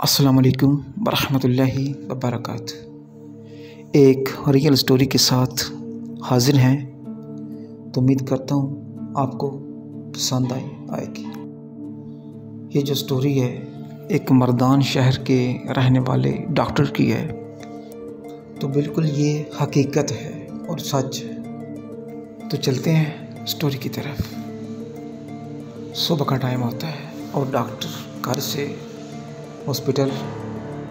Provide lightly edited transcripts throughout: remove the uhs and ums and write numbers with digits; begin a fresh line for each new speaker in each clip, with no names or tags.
अस्सलाम वालेकुम वरहमतुल्लाहि वबरकातुहू। एक रियल स्टोरी के साथ हाजिर हैं, तो उम्मीद करता हूँ आपको पसंद आएगी। ये जो स्टोरी है एक मर्दान शहर के रहने वाले डॉक्टर की है, तो बिल्कुल ये हकीकत है और सच है। तो चलते हैं स्टोरी की तरफ। सुबह का टाइम होता है और डॉक्टर घर से हॉस्पिटल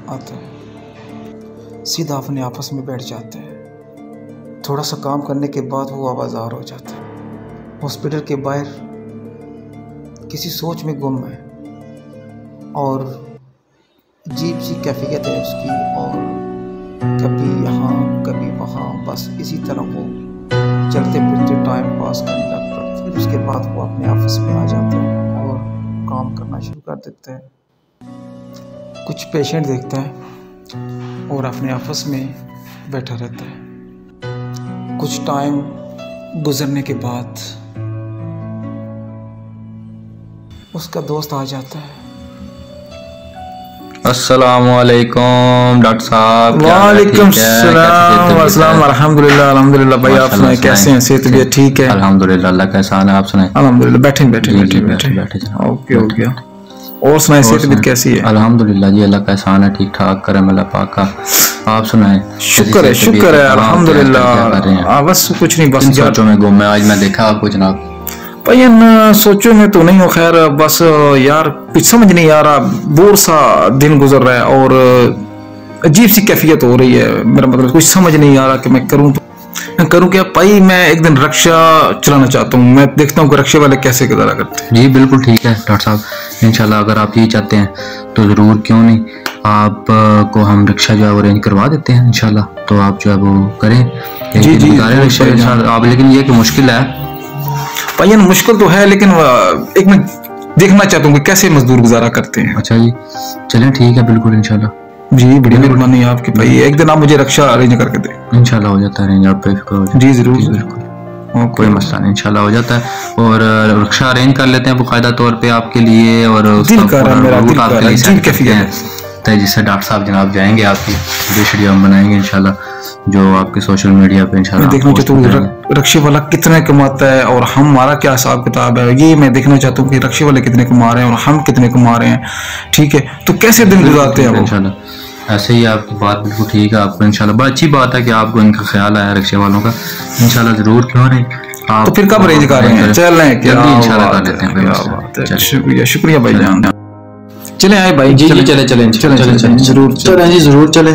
आता है, सीधा अपने ऑफिस में बैठ जाता है। थोड़ा सा काम करने के बाद वो आवाज़ार हो जाता है। हॉस्पिटल के बाहर किसी सोच में गुम है और अजीब सी कैफियत है उसकी, और कभी यहाँ कभी वहाँ, बस इसी तरह वो चलते फिरते टाइम पास करने लग पड़ता है। फिर उसके बाद वो अपने ऑफिस में आ जाता है और काम करना शुरू कर देता है। कुछ पेशेंट देखता है और अपने ऑफिस में बैठा रहता है। कुछ टाइम गुजरने के बाद उसका दोस्त आ जाता है।
अस्सलामुअलैकुम डॉक्टर साहब।
वालेकुम सलाम। अल्हम्दुलिल्लाह भाई, आप सुनाए कैसे हैं? सेहत भी ठीक है?
अल्हम्दुलिल्लाह, अल्लाह का एहसान है। आप सुनाए?
अल्हम्दुलिल्लाह। बैठे। ओके हो गया। और सुनाए, सेहत भी कैसी है?
अल्हम्दुलिल्लाह जी, अल्लाह का एहसान है, ठीक ठाक करम अल्लाह पाक का। आप सुनाए?
शुक्र है अल्हम्दुलिल्लाह। बस कुछ नहीं, बस
सोचों में गुम है आज। मैं देखा आपको जनाब।
भाई सोचो में तो नहीं हो, खैर बस यार कुछ समझ नहीं आ रहा, बोर सा दिन गुजर रहा है और अजीब सी कैफियत हो रही है। मेरा मतलब कुछ समझ नहीं आ रहा कि मैं करूं क्या। भाई मैं एक दिन रिक्शा चलाना चाहता हूं। मैं देखता हूं कि रिक्शे वाले कैसे गुजारा करते हैं।
जी बिल्कुल ठीक है डॉक्टर साहब, इंशाल्लाह अगर आप ये चाहते हैं तो ज़रूर, क्यों नहीं, आप को हम रिक्शा जो है वो अरेंज करवा देते हैं इंशाल्लाह। तो आप जो है वो करें।
जी
आप, लेकिन ये कि मुश्किल है
भाई। मुश्किल तो है, लेकिन एक मैं देखना चाहता हूँ कि कैसे मजदूर गुजारा करते हैं।
अच्छा जी, चलें ठीक है, बिल्कुल इंशाल्लाह।
जी बड़ी मेहरबानी आपकी भाई। एक दिन आप मुझे रिक्शा अरेंज करके दें।
इंशाल्लाह हो जाता है अरेंज, आप बेफिक्र हो जाए।
जी जरूर
बिल्कुल, कोई मसला नहीं, इंशाल्लाह हो जाता है। और रिक्शा अरेंज कर लेते हैं बाकायदा तौर पे आपके लिए, और जिससे डॉक्टर साहब जनाब जाएंगे, आपकी वीडियो हम बनाएंगे इंशाल्लाह, जो आपके सोशल मीडिया पे इंशाल्लाह।
देखना चाहता हूँ रिक्शे वाला कितना कमाता है और हमारा क्या हिसाब किताब है, ये मैं देखना चाहता हूँ कि रिक्शे वाले कितने कमा रहे हैं और हम कितने कमा रहे हैं। ठीक है, तो कैसे दिन गुजारते हैं
इंशाल्लाह। ऐसे ही आपकी बात बिल्कुल ठीक है। आपको इंशाल्लाह बड़ी अच्छी बात है कि आपको इनका ख्याल आया रिक्शे वालों का। इंशाल्लाह जरूर, क्यों नहीं।
तो फिर कब अरेंज कर रहे हैं? चल रहे हैं क्या?
इंशाल्लाह कर लेते हैं।
शुक्रिया भाईजान। चले आए भाई।
जी चले
जरूर
जी, जरूर चले।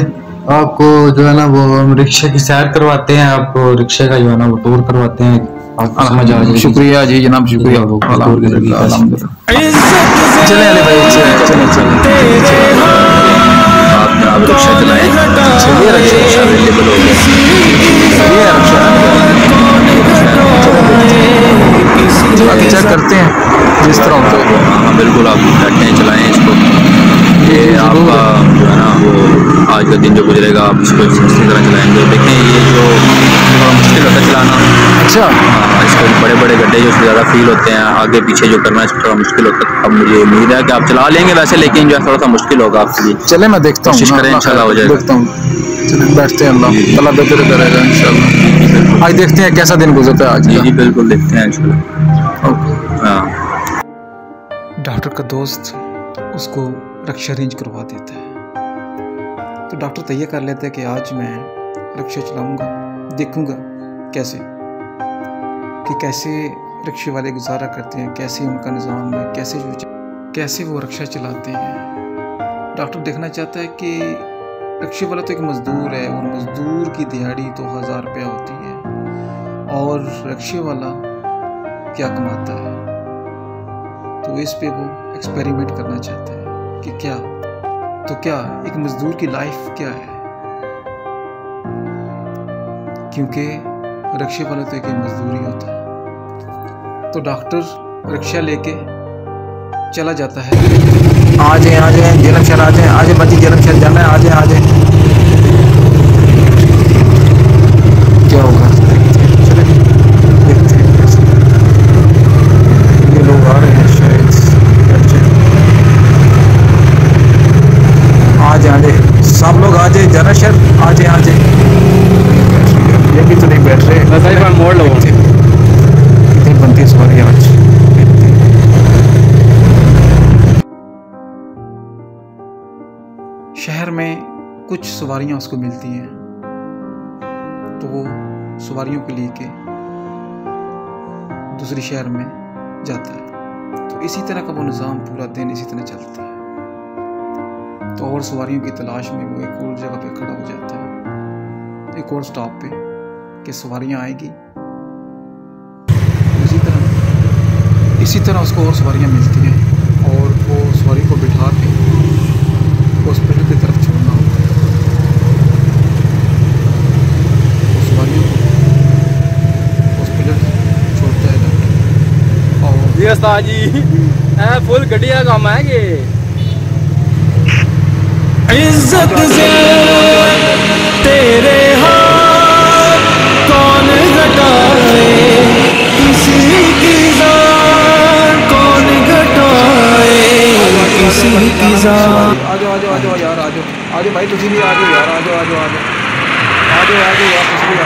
आपको जो है ना वो हम रिक्शे की सैर करवाते हैं, आपको रिक्शे का जो है ना वो टूर करवाते हैं। समझ आ जाए।
शुक्रिया जी जनाब, शुक्रिया। चले भाई,
आप रिक्शा चलाएं।
चलिए रिक्शा अवेलेबल हो गया। बाकी चेक करते हैं जिस तरह होता है।
हाँ बिल्कुल, आप बैठे हैं, चलाएं इसको। ये आपका जो है ना वो आज का दिन जो गुजरेगा आप इसको इसी तरह चलाएंगे। देखें ये जो थोड़ा मुश्किल होता है चलाना।
अच्छा।
हाँ, इसको बड़े बड़े गड्ढे जो ज़्यादा फील होते हैं, आगे पीछे जो करना है इसको थोड़ा मुश्किल होता है। अब मुझे उम्मीद है कि आप चला लेंगे वैसे, लेकिन जो है थोड़ा सा मुश्किल होगा आपके लिए।
चले मैं देखता हूँ,
कोशिश करें इंशाल्लाह हो जाएगा।
देखता हूँ, बैठते हैं, अल्लाह बेहतर करेगा इंशाल्लाह। आज देखते हैं कैसा दिन गुजरता है आज।
जी बिल्कुल, देखते हैं इंशाल्लाह। हाँ,
डॉक्टर का दोस्त उसको रिक्शा अरेंज करवा देता है। तो डॉक्टर तय कर लेता है कि आज मैं रिक्शा चलाऊंगा, देखूंगा कैसे रिक्शे वाले गुजारा करते हैं, कैसे उनका निज़ाम है, कैसे वो रिक्शा चलाते हैं। डॉक्टर देखना चाहता है कि रिक्शे वाला तो एक मज़दूर है और मज़दूर की दिहाड़ी तो 1000 रुपया होती है, और रिक्शे वाला क्या कमाता है। तो इस पे वो एक्सपेरिमेंट करना चाहता है कि क्या एक मजदूर की लाइफ क्या है, क्योंकि रिक्शे वाला तो एक मजदूर ही होता है। तो डॉक्टर रिक्शा लेके चला जाता है। आ जाए जलमशहर, आ जाए बच्ची, जलमशहर जाना है, आ जाए क्या होगा। चले देखते हैं ये लोग आ रहे हैं शायद। खैर आ जाए ये भी तो नहीं बैठ रहे।
बस एक बार मोड़ लो।
कितनी बनती है सवारी आज। शहर में कुछ सवारियां उसको मिलती हैं तो वो सवारियों को लेके दूसरे शहर में जाता है। तो इसी तरह का वो निज़ाम पूरा दिन इसी तरह चलता है। तो और सवारियों की तलाश में वो एक और जगह पे खड़ा हो जाता है, एक और स्टॉप पे कि सवारियां आएगी। इसी तरह उसको और सवारियां मिलती हैं और वो सवारी को बिठा के हॉस्पिटल की तरफ छोड़ना होता है। वो सवारियों को हॉस्पिटल छोड़ता है डॉक्टर। और
ये उस्ताद जी फुल गड्डिया काम है कि
इज्जत से तेरे हाथ कौन घटाए, किसी की जान कौन घटाए, किसी की जान।
आ जाओ यार, आ जाओ भाई, तुझे भी आ जाओ यार, आ जाओ यार, तुझे भी आ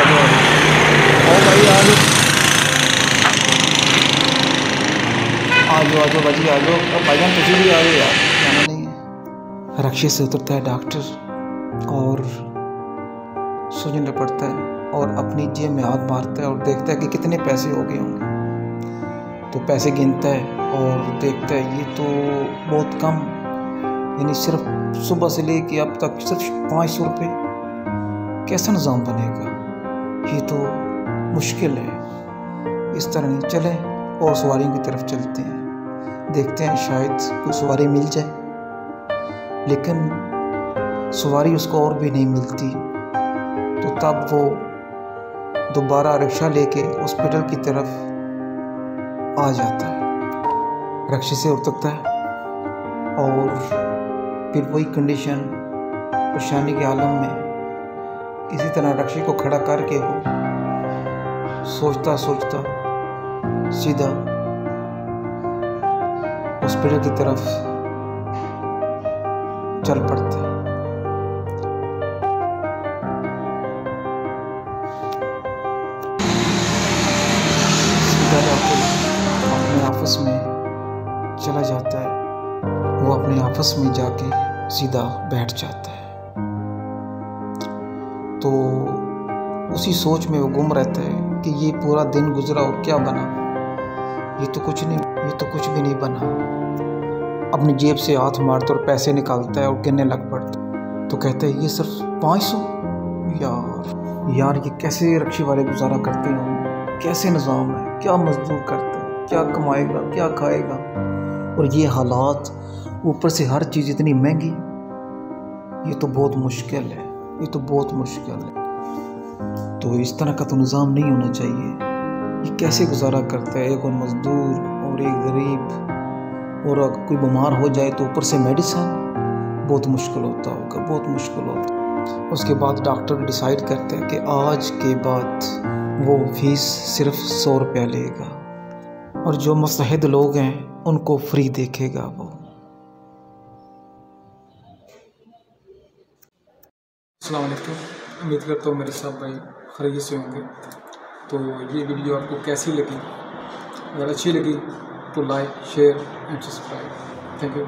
जाओ भाई, आ जाओ भाजी, आ जाओ भाईजान, तुझे भी आ जाओ यार, जाना नहीं है। रक्शे से उतरता है डॉक्टर और सोचने पड़ता है और अपनी जेब में हाथ मारता है और देखता है कि कितने पैसे हो गए होंगे। तो पैसे गिनता है और देखता है ये तो बहुत कम, यानी सिर्फ सुबह से लेके अब तक सिर्फ 500 रुपये। कैसा निज़ाम बनेगा, ये तो मुश्किल है। इस तरह नहीं चले और सवारियों की तरफ चलते हैं, देखते हैं शायद कोई सवारी मिल जाए। लेकिन सवारी उसको और भी नहीं मिलती। तो तब वो दोबारा रिक्शा लेके हॉस्पिटल की तरफ आ जाता है। रिक्शे से उतरता है और फिर वही कंडीशन, परेशानी के आलम में इसी तरह रिक्शे को खड़ा करके वो सोचता सीधा हॉस्पिटल की तरफ चल पड़ता है। सीधा डॉक्टर अपने ऑफिस में चला जाता है। वो अपने ऑफिस में जाके सीधा बैठ जाता है। तो उसी सोच में वो गुम रहता है कि ये पूरा दिन गुजरा और क्या बना, ये तो कुछ भी नहीं बना। अपनी जेब से हाथ मारता और पैसे निकालता है और गिनने लग पड़ता। तो कहते हैं ये सिर्फ 500। यार ये कैसे रिक्शे वाले गुजारा करते होंगे, कैसे निज़ाम है, क्या मजदूर करते हैं, क्या कमाएगा, क्या खाएगा। और ये हालात, ऊपर से हर चीज़ इतनी महंगी, ये तो बहुत मुश्किल है, ये तो बहुत मुश्किल है। तो इस तरह का तो निज़ाम नहीं होना चाहिए। ये कैसे गुजारा करता है, एक और मज़दूर और एक गरीब, और अगर कोई बीमार हो जाए तो ऊपर से मेडिसिन, बहुत मुश्किल होता होगा, बहुत मुश्किल होता। उसके बाद डॉक्टर डिसाइड करते हैं कि आज के बाद वो फीस सिर्फ 100 रुपया लेगा और जो मुस्तहिद लोग हैं उनको फ्री देखेगा वो। अस्सलाम वालेकुम, उम्मीद करता हूँ मेरे सब भाई खैरियत से होंगे। तो ये वीडियो आपको कैसी लगी, अगर अच्छी लगी तो like, share and subscribe. Thank you.